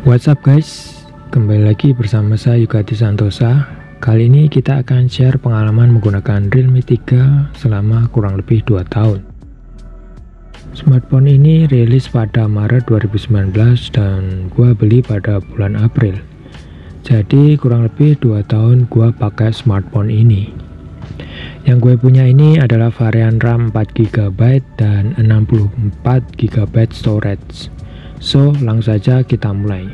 What's up guys, kembali lagi bersama saya Yugati Santosa. Kali ini kita akan share pengalaman menggunakan Realme 3 selama kurang lebih 2 tahun. Smartphone ini rilis pada Maret 2019 dan gua beli pada bulan April. Jadi kurang lebih 2 tahun gua pakai smartphone ini. Yang gue punya ini adalah varian RAM 4GB dan 64GB storage. So, langsung saja kita mulai.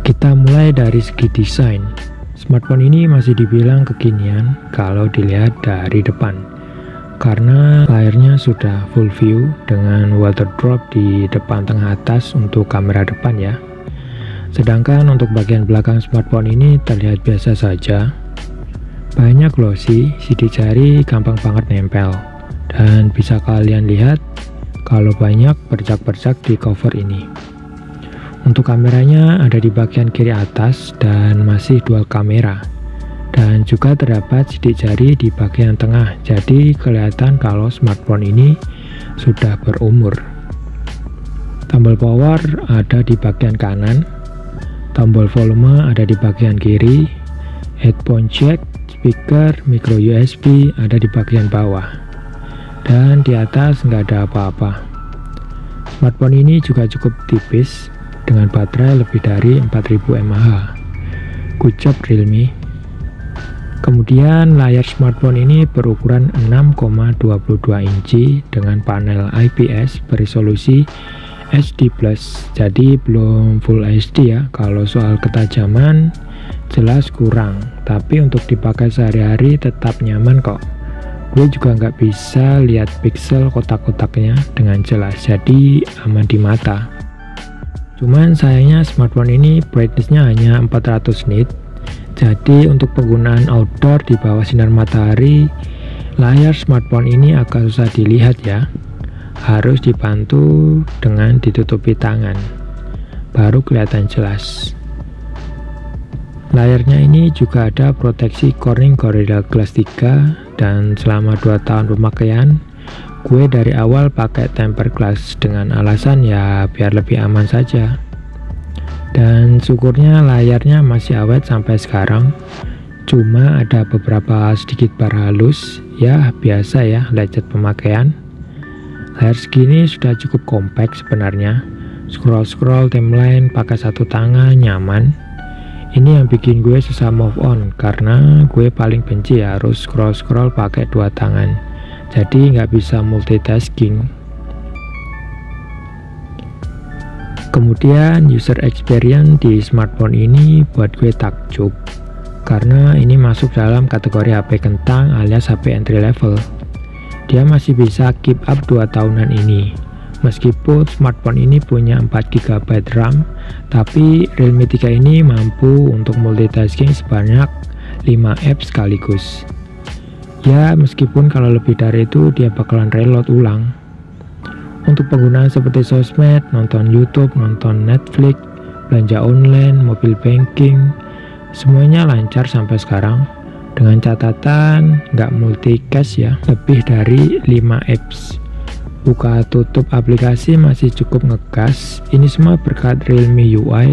Kita mulai dari segi desain. Smartphone ini masih dibilang kekinian kalau dilihat dari depan, karena layarnya sudah full view dengan water drop di depan tengah atas untuk kamera depan ya. Sedangkan untuk bagian belakang smartphone ini terlihat biasa saja. Banyak losi, sidik jari gampang banget nempel. Dan bisa kalian lihat kalau banyak bercak-bercak di cover ini. Untuk kameranya ada di bagian kiri atas dan masih dual kamera. Dan juga terdapat sidik jari di bagian tengah, jadi kelihatan kalau smartphone ini sudah berumur. Tombol power ada di bagian kanan, tombol volume ada di bagian kiri, headphone jack, speaker, micro USB ada di bagian bawah. Dan di atas nggak ada apa-apa. Smartphone ini juga cukup tipis dengan baterai lebih dari 4000 mAh. Good job Realme. Kemudian layar smartphone ini berukuran 6,22 inci dengan panel IPS beresolusi HD+. Jadi belum Full HD ya. Kalau soal ketajaman jelas kurang, tapi untuk dipakai sehari-hari tetap nyaman kok. Gue juga nggak bisa lihat pixel kotak-kotaknya dengan jelas, jadi aman di mata. Cuman sayangnya smartphone ini brightness-nya hanya 400 nit, jadi untuk penggunaan outdoor di bawah sinar matahari, layar smartphone ini agak susah dilihat ya. Harus dibantu dengan ditutupi tangan, baru kelihatan jelas. Layarnya ini juga ada proteksi Corning Gorilla Glass 3, dan selama 2 tahun pemakaian gue dari awal pakai tempered glass dengan alasan ya biar lebih aman saja. Dan syukurnya layarnya masih awet sampai sekarang. Cuma ada beberapa sedikit bar halus, ya biasa ya lecet pemakaian. Layar segini sudah cukup compact sebenarnya. Scroll timeline pakai satu tangan nyaman. Ini yang bikin gue susah move on, karena gue paling benci harus scroll pakai 2 tangan. Jadi nggak bisa multitasking. Kemudian user experience di smartphone ini buat gue takjub, karena ini masuk dalam kategori HP kentang alias HP entry level. Dia masih bisa keep up 2 tahunan ini. Meskipun smartphone ini punya 4GB RAM, tapi Realme 3 ini mampu untuk multitasking sebanyak 5 apps sekaligus. Ya, meskipun kalau lebih dari itu dia bakalan reload ulang. Untuk penggunaan seperti sosmed, nonton YouTube, nonton Netflix, belanja online, mobile banking, semuanya lancar sampai sekarang. Dengan catatan nggak multicast ya, lebih dari 5 apps. Buka tutup aplikasi masih cukup ngegas. Ini semua berkat Realme UI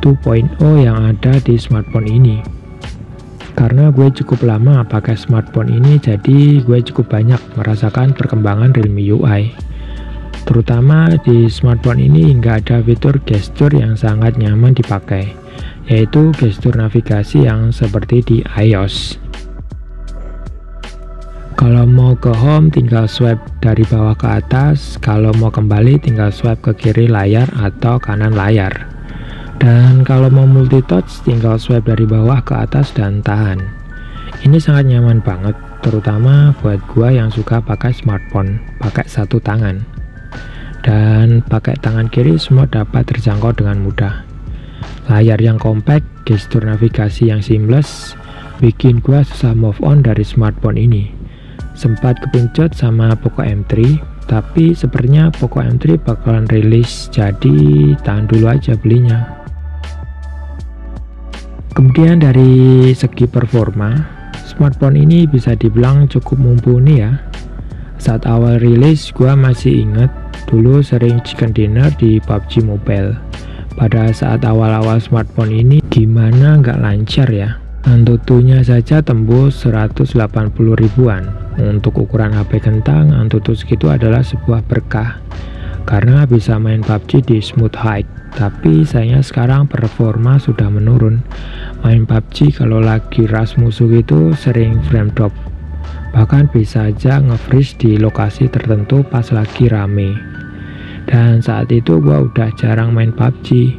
2.0 yang ada di smartphone ini. Karena gue cukup lama pakai smartphone ini, jadi gue cukup banyak merasakan perkembangan Realme UI. Terutama di smartphone ini nggak ada fitur gestur yang sangat nyaman dipakai, yaitu gestur navigasi yang seperti di iOS. Kalau mau ke home tinggal swipe dari bawah ke atas, kalau mau kembali tinggal swipe ke kiri layar atau kanan layar. Dan kalau mau multi touch tinggal swipe dari bawah ke atas dan tahan. Ini sangat nyaman banget, terutama buat gua yang suka pakai smartphone pakai satu tangan. Dan pakai tangan kiri semua dapat terjangkau dengan mudah. Layar yang compact, gestur navigasi yang seamless, bikin gua susah move on dari smartphone ini. Sempat kepincut sama Poco M3, tapi sepertinya Poco M3 bakalan rilis, jadi tahan dulu aja belinya. Kemudian dari segi performa, smartphone ini bisa dibilang cukup mumpuni ya. Saat awal rilis gua masih inget Dulu sering chicken dinner di PUBG Mobile. Pada saat awal-awal smartphone ini gimana nggak lancar ya. Antutunya saja tembus 180 ribuan. Untuk ukuran HP kentang, Antutu segitu adalah sebuah berkah karena bisa main PUBG di smooth high. Tapi sayangnya sekarang performa sudah menurun. Main PUBG kalau lagi rush musuh itu sering frame drop. Bahkan bisa aja nge-freeze di lokasi tertentu pas lagi rame. Dan saat itu gua udah jarang main PUBG.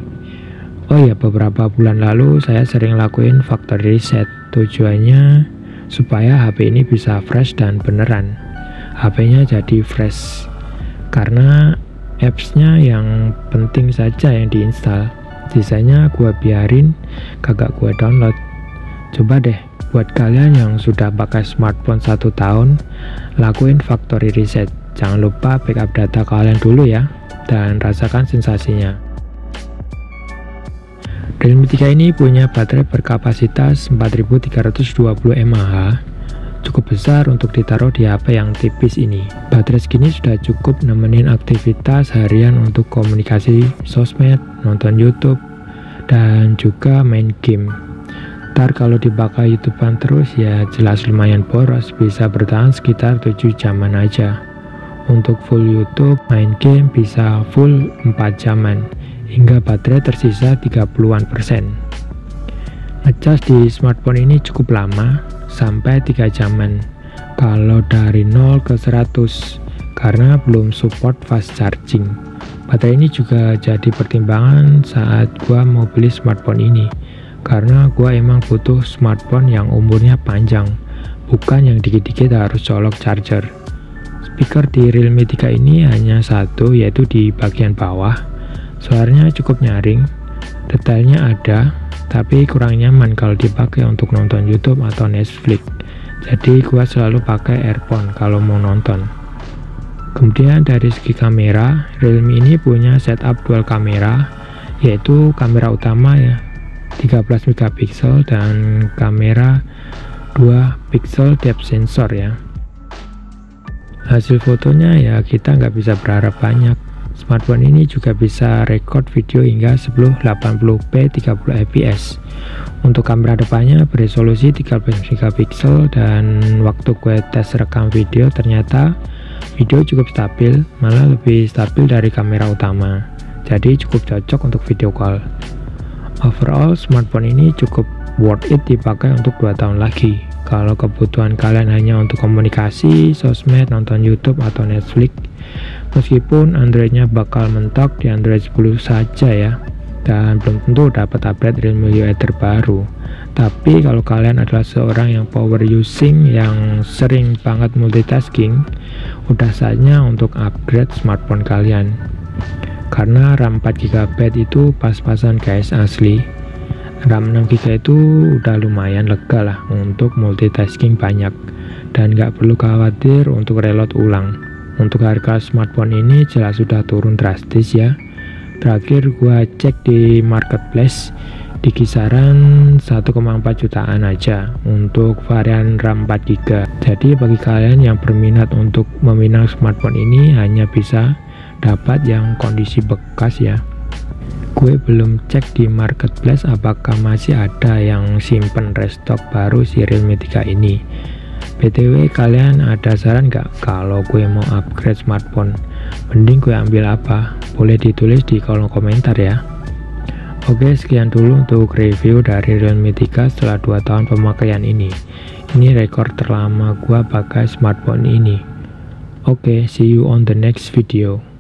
Oh ya, beberapa bulan lalu saya sering lakuin factory reset. Tujuannya supaya HP ini bisa fresh dan beneran. HP-nya jadi fresh. Karena apps-nya yang penting saja yang diinstal. Sisanya gua biarin, kagak gua download. Coba deh buat kalian yang sudah pakai smartphone 1 tahun, lakuin factory reset. Jangan lupa backup data kalian dulu ya, dan rasakan sensasinya. Realme 3 ini punya baterai berkapasitas 4320 mAh, cukup besar untuk ditaruh di HP yang tipis ini. Baterai segini sudah cukup nemenin aktivitas harian untuk komunikasi, sosmed, nonton YouTube, dan juga main game. Ntar kalau dipakai YouTubean terus ya jelas lumayan boros, bisa bertahan sekitar 7 jaman aja. Untuk full YouTube, main game bisa full 4 jaman, hingga baterai tersisa 30-an%. Ngecas di smartphone ini cukup lama, sampai 3 jaman, kalau dari 0 ke 100, karena belum support fast charging. Baterai ini juga jadi pertimbangan saat gua mau beli smartphone ini, karena gua emang butuh smartphone yang umurnya panjang, bukan yang dikit-dikit harus colok charger. Speaker di Realme 3 ini hanya satu, yaitu di bagian bawah. Suaranya cukup nyaring, detailnya ada, tapi kurang nyaman kalau dipakai untuk nonton YouTube atau Netflix. Jadi gua selalu pakai earphone kalau mau nonton. Kemudian dari segi kamera, Realme ini punya setup dual kamera, yaitu kamera utama ya 13 megapiksel dan kamera 2 pixel depth sensor ya. Hasil fotonya ya kita nggak bisa berharap banyak. Smartphone ini juga bisa record video hingga 1080p 30 fps. Untuk kamera depannya beresolusi 13 megapiksel, dan waktu gue tes rekam video ternyata video cukup stabil, malah lebih stabil dari kamera utama. Jadi cukup cocok untuk video call. Overall smartphone ini cukup worth it dipakai untuk 2 tahun lagi. Kalau kebutuhan kalian hanya untuk komunikasi, sosmed, nonton YouTube atau Netflix, meskipun Androidnya bakal mentok di Android 10 saja ya, dan belum tentu dapat update Realme UI terbaru. Tapi kalau kalian adalah seorang yang power using, yang sering banget multitasking, udah saatnya untuk upgrade smartphone kalian. Karena RAM 4GB itu pas-pasan guys, asli. RAM 6GB itu udah lumayan lega lah untuk multitasking banyak, dan nggak perlu khawatir untuk reload ulang. Untuk harga smartphone ini jelas sudah turun drastis ya. Terakhir gua cek di marketplace di kisaran 1,4 jutaan aja untuk varian RAM 4GB. Jadi bagi kalian yang berminat untuk meminang smartphone ini hanya bisa dapat yang kondisi bekas ya. Gue belum cek di marketplace apakah masih ada yang simpen restock baru si Realme 3 ini. BTW kalian ada saran nggak kalau gue mau upgrade smartphone? Mending gue ambil apa? Boleh ditulis di kolom komentar ya. Oke, sekian dulu untuk review dari Realme 3 setelah 2 tahun pemakaian ini. Ini rekor terlama gue pakai smartphone ini. Oke, see you on the next video.